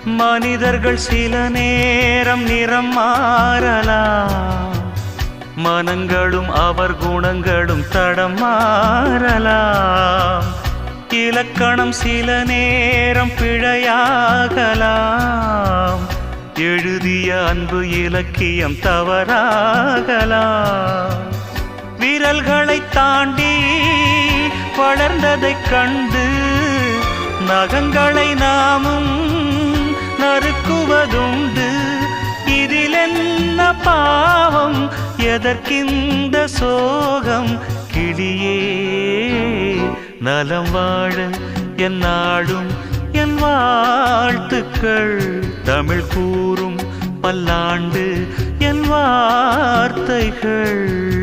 மனிதர்கள் சில நேரம் நிறம் மாறலாம், மனங்களும் அவர் குணங்களும் தடம் மாறலாம். இலக்கணம் சில நேரம் பிழையாகலாம், எழுதிய அன்பு இலக்கியம் தவறாகலாம். விரல்களை தாண்டி வளர்ந்ததைக் கண்டு நகங்களை நாமும் நறுக்குவதுண்டு. இதில் என்ன பாவம், எதற்கிந்த சோகம்? கிளியே நலம் வாழ என் நாடும் என் வாழ்த்துக்கள், தமிழ் கூறும் பல்லாண்டு என் வார்த்தைகள்.